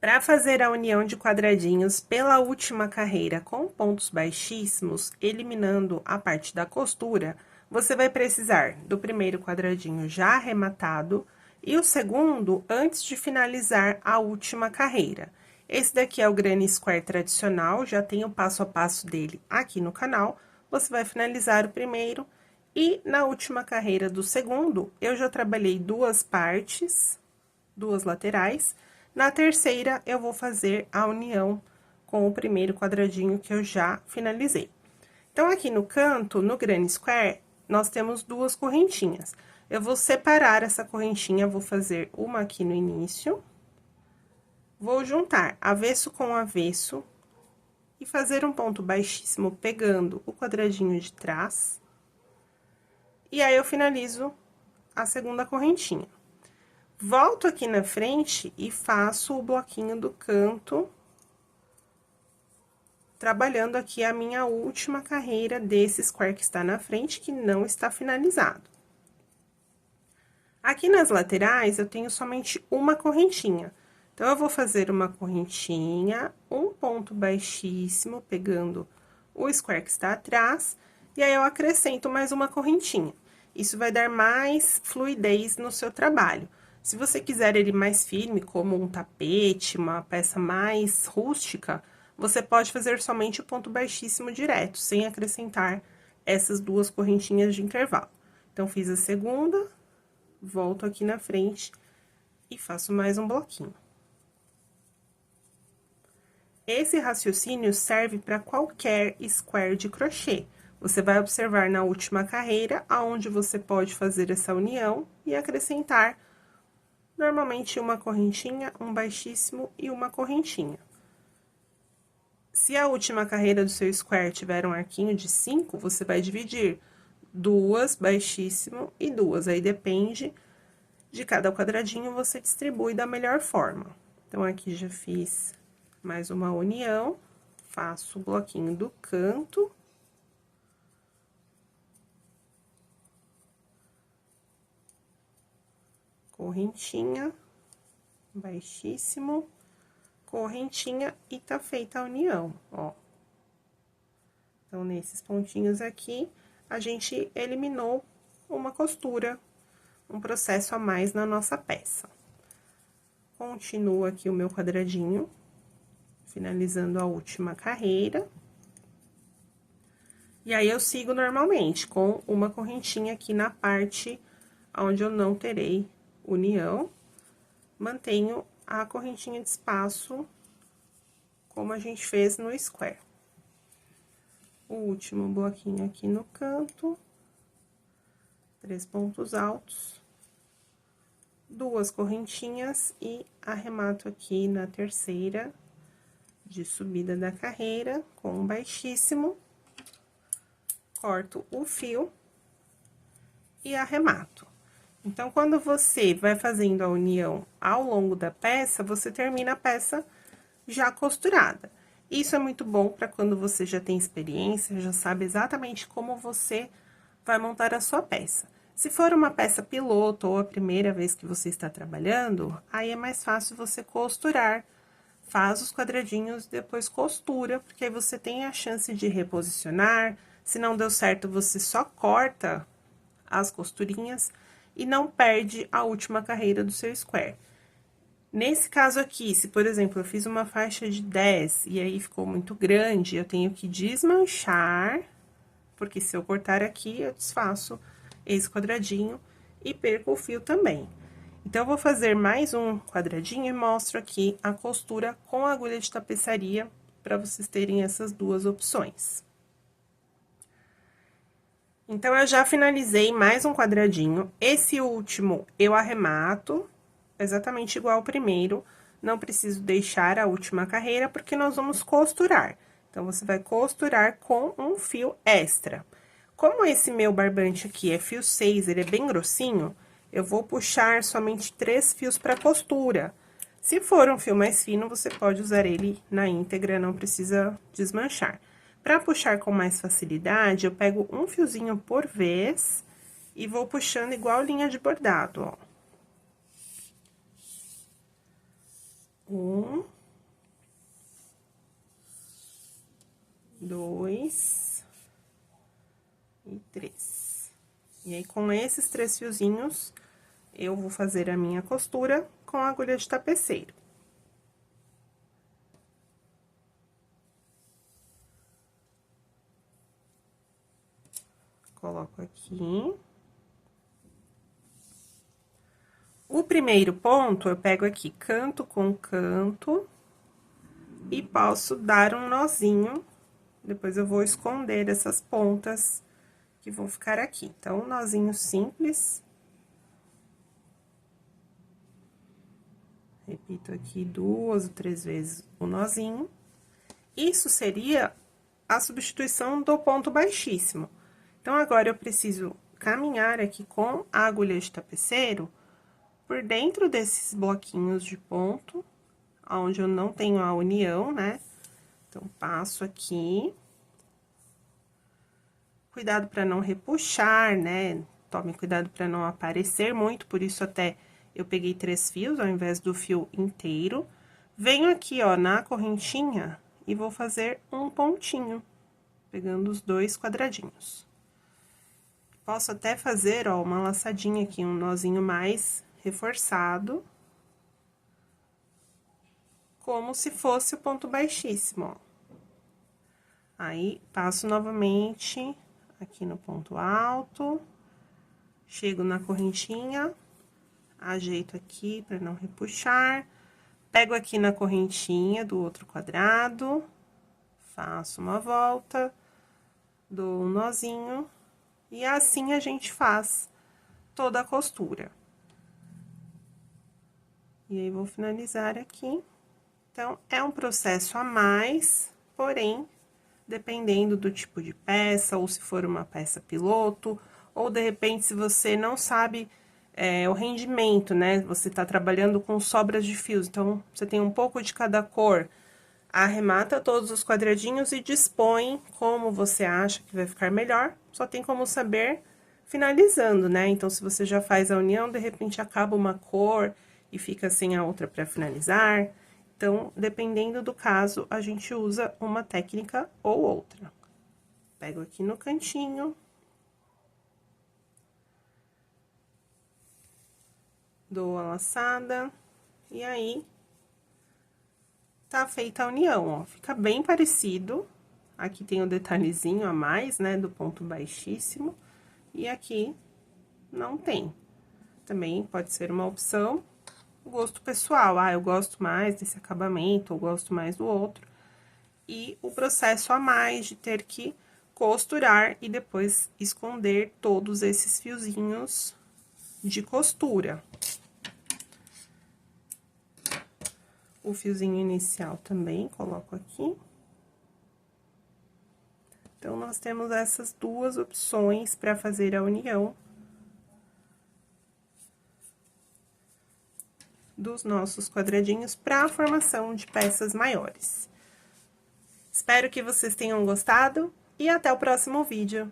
Para fazer a união de quadradinhos pela última carreira com pontos baixíssimos, eliminando a parte da costura, você vai precisar do primeiro quadradinho já arrematado e o segundo antes de finalizar a última carreira. Esse daqui é o Granny Square tradicional, já tem o passo a passo dele aqui no canal. Você vai finalizar o primeiro e na última carreira do segundo, eu já trabalhei duas partes, duas laterais. Na terceira, eu vou fazer a união com o primeiro quadradinho que eu já finalizei. Então, aqui no canto, no Granny Square, nós temos duas correntinhas. Eu vou separar essa correntinha, vou fazer uma aqui no início. Vou juntar avesso com avesso e fazer um ponto baixíssimo pegando o quadradinho de trás. E aí, eu finalizo a segunda correntinha. Volto aqui na frente e faço o bloquinho do canto, trabalhando aqui a minha última carreira desse square que está na frente, que não está finalizado. Aqui nas laterais, eu tenho somente uma correntinha. Então, eu vou fazer uma correntinha, um ponto baixíssimo, pegando o square que está atrás, e aí eu acrescento mais uma correntinha. Isso vai dar mais fluidez no seu trabalho. Se você quiser ele mais firme, como um tapete, uma peça mais rústica, você pode fazer somente o ponto baixíssimo direto, sem acrescentar essas duas correntinhas de intervalo. Então, fiz a segunda, volto aqui na frente e faço mais um bloquinho. Esse raciocínio serve para qualquer square de crochê. Você vai observar na última carreira, aonde você pode fazer essa união e acrescentar normalmente uma correntinha, um baixíssimo e uma correntinha. Se a última carreira do seu square tiver um arquinho de 5, você vai dividir duas baixíssimo e duas. Aí, depende de cada quadradinho, você distribui da melhor forma. Então, aqui já fiz mais uma união, faço o bloquinho do canto. Correntinha, baixíssimo, correntinha e tá feita a união, ó. Então, nesses pontinhos aqui, a gente eliminou uma costura, um processo a mais na nossa peça. Continuo aqui o meu quadradinho, finalizando a última carreira. E aí, eu sigo normalmente, com uma correntinha aqui na parte onde eu não terei união, mantenho a correntinha de espaço, como a gente fez no square. O último bloquinho aqui no canto, 3 pontos altos, duas correntinhas e arremato aqui na terceira de subida da carreira, com um baixíssimo, corto o fio e arremato. Então, quando você vai fazendo a união ao longo da peça, você termina a peça já costurada. Isso é muito bom para quando você já tem experiência, já sabe exatamente como você vai montar a sua peça. Se for uma peça piloto ou a primeira vez que você está trabalhando, aí é mais fácil você costurar. Faz os quadradinhos, depois costura, porque aí você tem a chance de reposicionar. Se não deu certo, você só corta as costurinhas e não perde a última carreira do seu square. Nesse caso aqui, se, por exemplo, eu fiz uma faixa de 10 e aí ficou muito grande, eu tenho que desmanchar, porque se eu cortar aqui, eu desfaço esse quadradinho e perco o fio também. Então, eu vou fazer mais um quadradinho e mostro aqui a costura com a agulha de tapeçaria, para vocês terem essas duas opções. Então, eu já finalizei mais um quadradinho. Esse último, eu arremato, exatamente igual ao primeiro. Não preciso deixar a última carreira, porque nós vamos costurar. Então, você vai costurar com um fio extra. Como esse meu barbante aqui é fio 6, ele é bem grossinho, eu vou puxar somente 3 fios para costura. Se for um fio mais fino, você pode usar ele na íntegra, não precisa desmanchar. Para puxar com mais facilidade, eu pego um fiozinho por vez e vou puxando igual linha de bordado, ó. Um, dois e três. E aí, com esses 3 fiozinhos, eu vou fazer a minha costura com a agulha de tapeceiro. Coloco aqui. O primeiro ponto, eu pego aqui canto com canto e posso dar um nozinho. Depois, eu vou esconder essas pontas que vão ficar aqui. Então, um nozinho simples. Repito aqui 2 ou 3 vezes o nozinho. Isso seria a substituição do ponto baixíssimo. Então, agora, eu preciso caminhar aqui com a agulha de tapeceiro por dentro desses bloquinhos de ponto, onde eu não tenho a união, né? Então, passo aqui. Cuidado para não repuxar, né? Tome cuidado para não aparecer muito, por isso até eu peguei 3 fios ao invés do fio inteiro. Venho aqui, ó, na correntinha e vou fazer um pontinho, pegando os 2 quadradinhos. Posso até fazer, ó, uma laçadinha aqui, um nozinho mais reforçado, como se fosse o ponto baixíssimo, ó. Aí, passo novamente aqui no ponto alto, chego na correntinha, ajeito aqui para não repuxar, pego aqui na correntinha do outro quadrado, faço uma volta, dou um nozinho, e assim a gente faz toda a costura. E aí, vou finalizar aqui. Então, é um processo a mais, porém, dependendo do tipo de peça, ou se for uma peça piloto, ou de repente, se você não sabe o rendimento, né? Você tá trabalhando com sobras de fios, então, você tem um pouco de cada cor, arremata todos os quadradinhos e dispõe como você acha que vai ficar melhor, só tem como saber finalizando, né? Então, se você já faz a união, de repente acaba uma cor e fica sem a outra para finalizar. Então, dependendo do caso, a gente usa uma técnica ou outra. Pego aqui no cantinho. Dou a laçada. E aí, tá feita a união, ó. Fica bem parecido. Aqui tem o detalhezinho a mais, né, do ponto baixíssimo. E aqui, não tem. Também pode ser uma opção. Gosto pessoal, eu gosto mais desse acabamento, ou gosto mais do outro. E o processo a mais de ter que costurar e depois esconder todos esses fiozinhos de costura. O fiozinho inicial também coloco aqui. Então, nós temos essas 2 opções para fazer a união dos nossos quadradinhos para a formação de peças maiores. Espero que vocês tenham gostado e até o próximo vídeo.